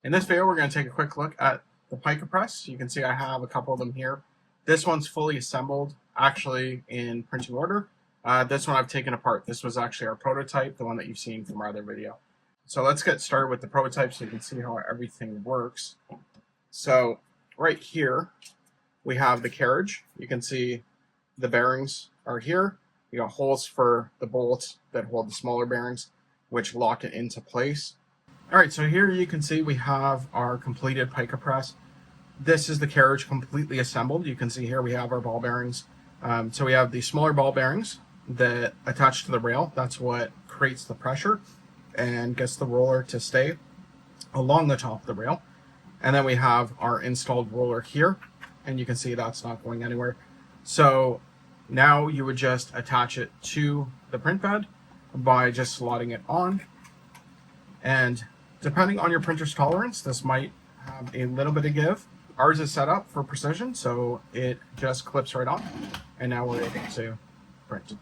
In this video, we're going to take a quick look at the Pica Press. You can see I have a couple of them here. This one's fully assembled, actually in printing order. This one I've taken apart. This was actually our prototype, the one that you've seen from our other video. So let's get started with the prototype so you can see how everything works. So right here, we have the carriage. You can see the bearings are here. You got holes for the bolts that hold the smaller bearings, which lock it into place. All right, so here you can see we have our completed Pica Press. This is the carriage completely assembled. You can see here we have our ball bearings. So we have the smaller ball bearings that attach to the rail. That's what creates the pressure and gets the roller to stay along the top of the rail. And then we have our installed roller here, and you can see that's not going anywhere. So now you would just attach it to the print bed by just slotting it on. And depending on your printer's tolerance, this might have a little bit of give. Ours is set up for precision, so it just clips right on, and now we're able to print.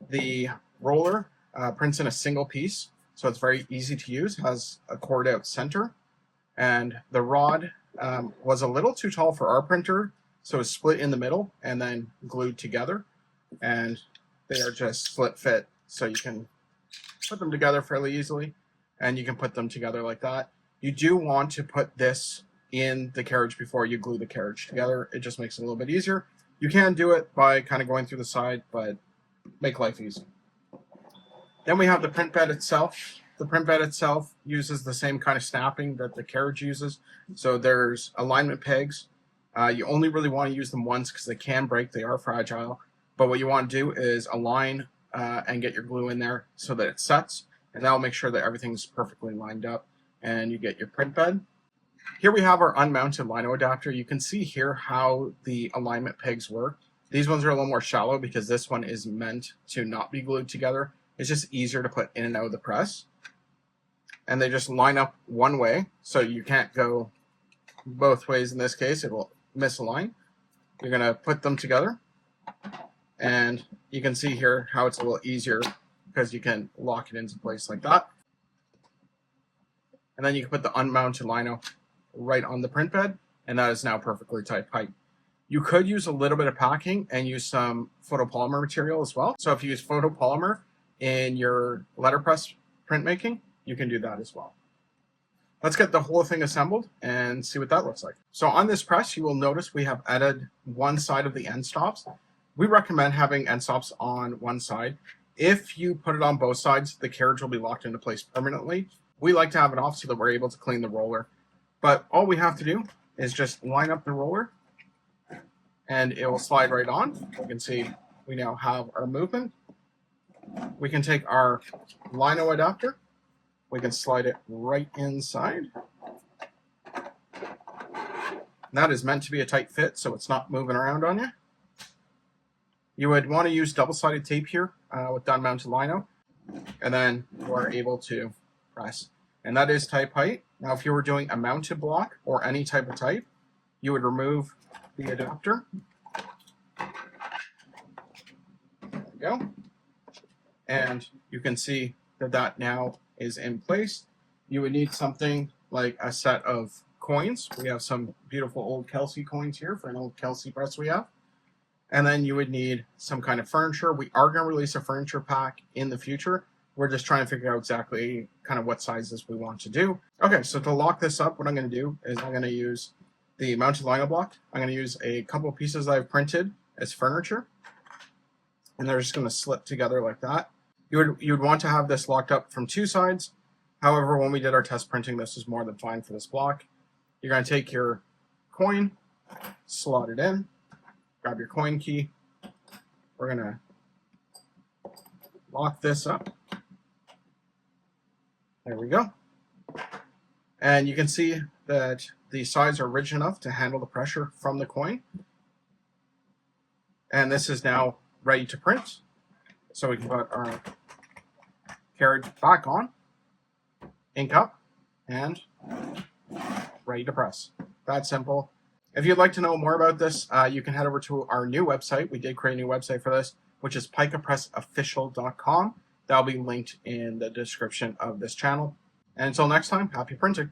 The roller prints in a single piece, so it's very easy to use, has a cord out center, and the rod was a little too tall for our printer, so it's split in the middle and then glued together, and they are just split fit, so you can put them together fairly easily. And you can put them together like that. You do want to put this in the carriage before you glue the carriage together. It just makes it a little bit easier. You can do it by kind of going through the side, but make life easy. Then we have the print bed itself. The print bed itself uses the same kind of snapping that the carriage uses. So there's alignment pegs. You only really want to use them once because they can break. They are fragile. But what you want to do is align and get your glue in there so that it sets. And that'll make sure that everything's perfectly lined up and you get your print bed. Here we have our unmounted lino adapter. You can see here how the alignment pegs work. These ones are a little more shallow because this one is meant to not be glued together. It's just easier to put in and out of the press. And they just line up one way, so you can't go both ways in this case. It will misalign. You're going to put them together. And you can see here how it's a little easier because you can lock it into place like that. And then you can put the unmounted lino right on the print bed, and that is now perfectly tight pipe. You could use a little bit of packing and use some photopolymer material as well. So if you use photopolymer in your letterpress printmaking, you can do that as well. Let's get the whole thing assembled and see what that looks like. So on this press, you will notice we have added one side of the end stops. We recommend having end stops on one side. If you put it on both sides, the carriage will be locked into place permanently. We like to have it off so that we're able to clean the roller. But all we have to do is just line up the roller and it will slide right on. You can see we now have our movement. We can take our lino adapter. We can slide it right inside. And that is meant to be a tight fit, so it's not moving around on you. You would want to use double-sided tape here with the unmounted lino, and then you are able to press. And that is type height. Now, if you were doing a mounted block or any type of type, you would remove the adapter. There we go. And you can see that that now is in place. You would need something like a set of coins. We have some beautiful old Kelsey coins here for an old Kelsey press we have. And then you would need some kind of furniture. We are going to release a furniture pack in the future. We're just trying to figure out exactly kind of what sizes we want to do. Okay, so to lock this up, what I'm going to do is I'm going to use the mounted lino block. I'm going to use a couple of pieces that I've printed as furniture. And they're just going to slip together like that. You would want to have this locked up from two sides. However, when we did our test printing, this is more than fine for this block. You're going to take your coin, slot it in. Grab your coin key. We're going to lock this up. There we go. And you can see that the sides are rigid enough to handle the pressure from the coin. And this is now ready to print. So we can put our carriage back on, ink up, and ready to press. That simple. If you'd like to know more about this, you can head over to our new website. We did create a new website for this, which is picapressofficial.com. That'll be linked in the description of this channel. And until next time, happy printing.